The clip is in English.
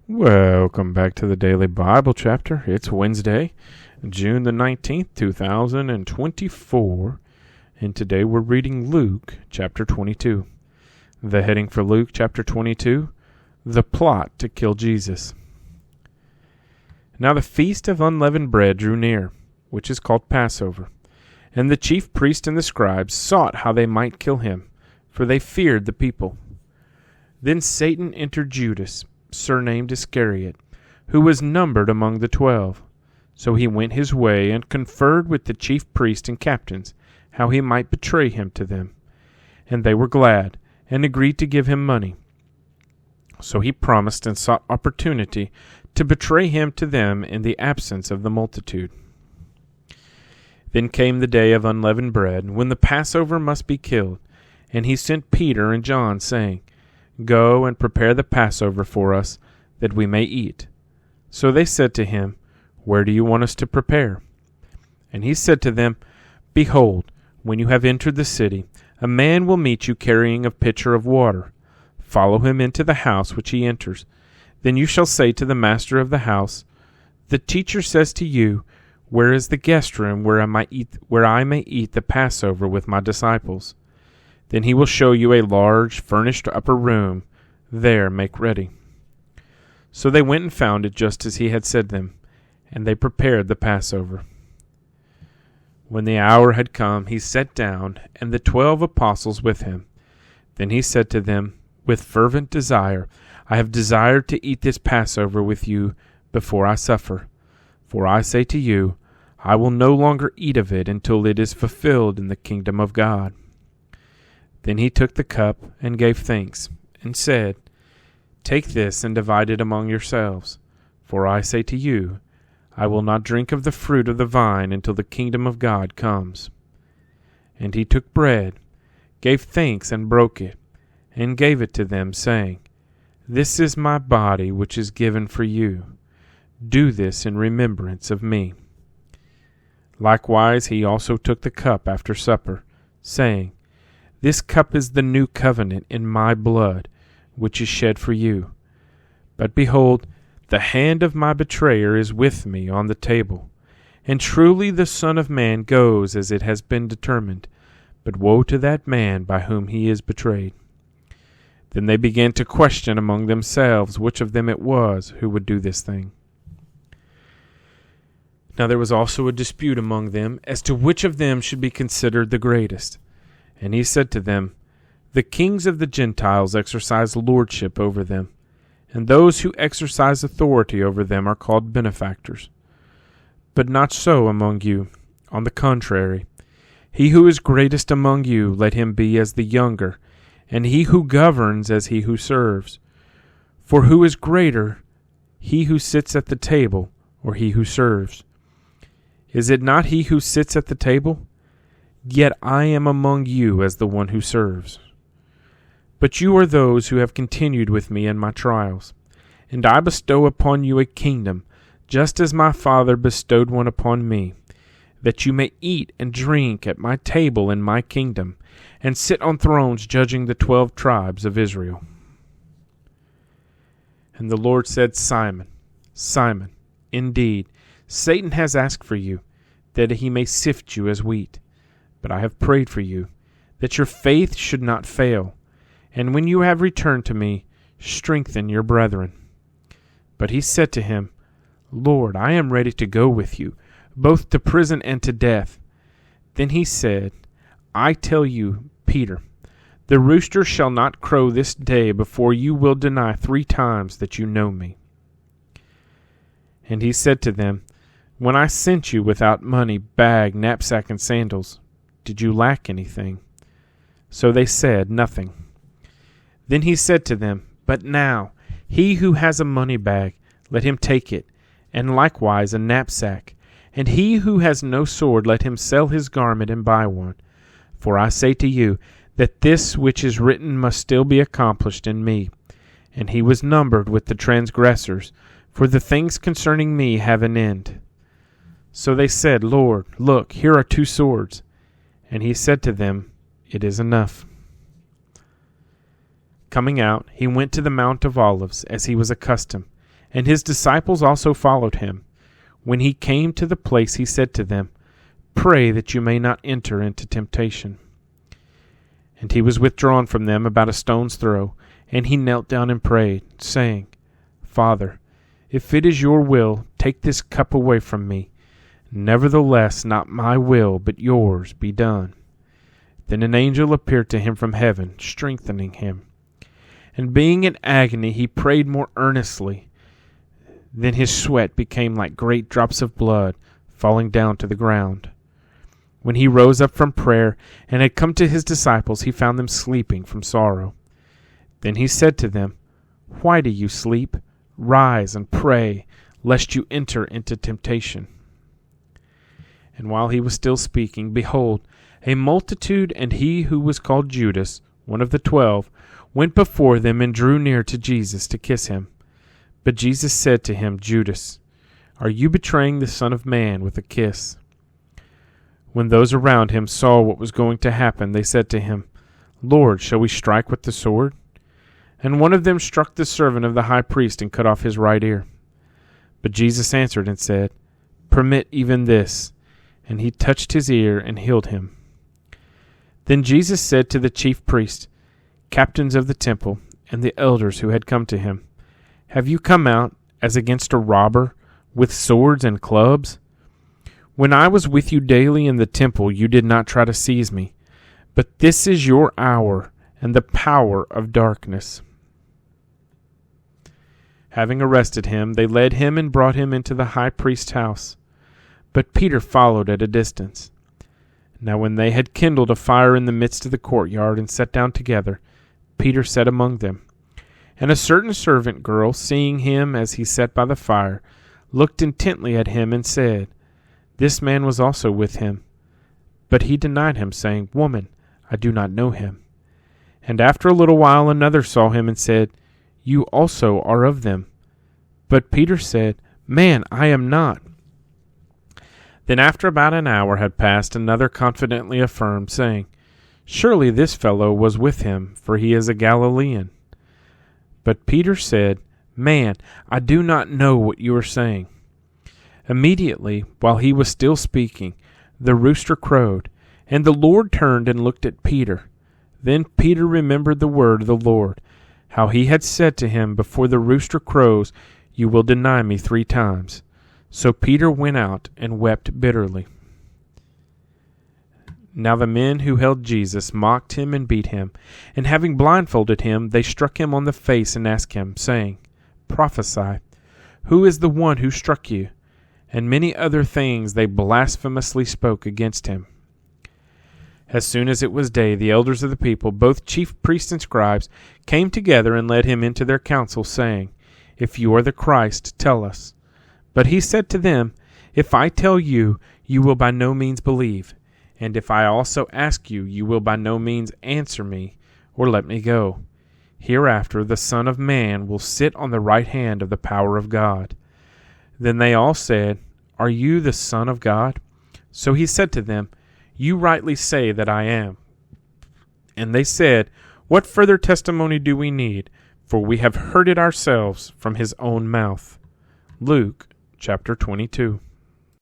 Welcome back to the Daily Bible Chapter. It's Wednesday, June the 19th, 2024, and today we're reading Luke chapter 22. The heading for Luke chapter 22, The Plot to Kill Jesus. Now the feast of unleavened bread drew near, which is called Passover, and the chief priests and the scribes sought how they might kill him, for they feared the people. Then Satan entered Judas, surnamed Iscariot, who was numbered among the 12. So he went his way and conferred with the chief priests and captains how he might betray him to them. And they were glad, and agreed to give him money. So he promised and sought opportunity to betray him to them in the absence of the multitude. Then came the day of unleavened bread, when the Passover must be killed, and he sent Peter and John, saying, Go and prepare the Passover for us, that we may eat. So they said to him, Where do you want us to prepare? And he said to them, Behold, when you have entered the city, a man will meet you carrying a pitcher of water. Follow him into the house which he enters. Then you shall say to the master of the house, The teacher says to you, Where is the guest room where I may eat the Passover with my disciples? Then he will show you a large, furnished upper room. There make ready. So they went and found it just as he had said them, and they prepared the Passover. When the hour had come, he sat down, and the 12 apostles with him. Then he said to them, With fervent desire, I have desired to eat this Passover with you before I suffer. For I say to you, I will no longer eat of it until it is fulfilled in the kingdom of God. Then he took the cup and gave thanks, and said, Take this and divide it among yourselves. For I say to you, I will not drink of the fruit of the vine until the kingdom of God comes. And he took bread, gave thanks, and broke it, and gave it to them, saying, This is my body which is given for you. Do this in remembrance of me. Likewise he also took the cup after supper, saying, This cup is the new covenant in my blood, which is shed for you. But behold, the hand of my betrayer is with me on the table. And truly the Son of Man goes as it has been determined, but woe to that man by whom he is betrayed. Then they began to question among themselves which of them it was who would do this thing. Now there was also a dispute among them as to which of them should be considered the greatest. And he said to them, The kings of the Gentiles exercise lordship over them, and those who exercise authority over them are called benefactors. But not so among you. On the contrary, he who is greatest among you, let him be as the younger, and he who governs as he who serves. For who is greater, he who sits at the table, or he who serves? Is it not he who sits at the table? Yet I am among you as the one who serves. But you are those who have continued with me in my trials, and I bestow upon you a kingdom, just as my Father bestowed one upon me, that you may eat and drink at my table in my kingdom, and sit on thrones judging the 12 tribes of Israel. And the Lord said, Simon, Simon, indeed, Satan has asked for you, that he may sift you as wheat. But I have prayed for you, that your faith should not fail. And when you have returned to me, strengthen your brethren. But he said to him, Lord, I am ready to go with you, both to prison and to death. Then he said, I tell you, Peter, the rooster shall not crow this day before you will deny 3 times that you know me. And he said to them, When I sent you without money, bag, knapsack, and sandals, did you lack anything? So they said, Nothing. Then he said to them, But now, he who has a money bag, let him take it, and likewise a knapsack. And he who has no sword, let him sell his garment and buy one. For I say to you, that this which is written must still be accomplished in me. And he was numbered with the transgressors, for the things concerning me have an end. So they said, Lord, look, here are 2 swords. And he said to them, It is enough. Coming out, he went to the Mount of Olives, as he was accustomed, and his disciples also followed him. When he came to the place, he said to them, "Pray that you may not enter into temptation." And he was withdrawn from them about a stone's throw, and he knelt down and prayed, saying, "Father, if it is your will, take this cup away from me. Nevertheless, not my will, but yours be done." Then an angel appeared to him from heaven, strengthening him. And being in agony, he prayed more earnestly. Then his sweat became like great drops of blood falling down to the ground. When he rose up from prayer and had come to his disciples, he found them sleeping from sorrow. Then he said to them, "Why do you sleep? Rise and pray, lest you enter into temptation." And while he was still speaking, behold, a multitude and he who was called Judas, one of the 12, went before them and drew near to Jesus to kiss him. But Jesus said to him, "Judas, are you betraying the Son of Man with a kiss?" When those around him saw what was going to happen, they said to him, "Lord, shall we strike with the sword?" And one of them struck the servant of the high priest and cut off his right ear. But Jesus answered and said, "Permit even this." And he touched his ear and healed him. Then Jesus said to the chief priests, captains of the temple, and the elders who had come to him, "Have you come out, as against a robber, with swords and clubs? When I was with you daily in the temple, you did not try to seize me. But this is your hour and the power of darkness." Having arrested him, they led him and brought him into the high priest's house. But Peter followed at a distance. Now when they had kindled a fire in the midst of the courtyard and sat down together, Peter sat among them. And a certain servant girl, seeing him as he sat by the fire, looked intently at him and said, "This man was also with him." But he denied him, saying, "Woman, I do not know him." And after a little while another saw him and said, "You also are of them." But Peter said, "Man, I am not." Then after about an hour had passed, another confidently affirmed, saying, "Surely this fellow was with him, for he is a Galilean." But Peter said, "Man, I do not know what you are saying." Immediately, while he was still speaking, the rooster crowed, and the Lord turned and looked at Peter. Then Peter remembered the word of the Lord, how he had said to him, "Before the rooster crows, you will deny me 3 times." So Peter went out and wept bitterly. Now the men who held Jesus mocked him and beat him, and having blindfolded him, they struck him on the face and asked him, saying, "Prophesy, who is the one who struck you?" And many other things they blasphemously spoke against him. As soon as it was day, the elders of the people, both chief priests and scribes, came together and led him into their council, saying, "If you are the Christ, tell us." But he said to them, "If I tell you, you will by no means believe. And if I also ask you, you will by no means answer me, or let me go. Hereafter the Son of Man will sit on the right hand of the power of God." Then they all said, "Are you the Son of God?" So he said to them, "You rightly say that I am." And they said, "What further testimony do we need? For we have heard it ourselves from his own mouth." Luke chapter 22.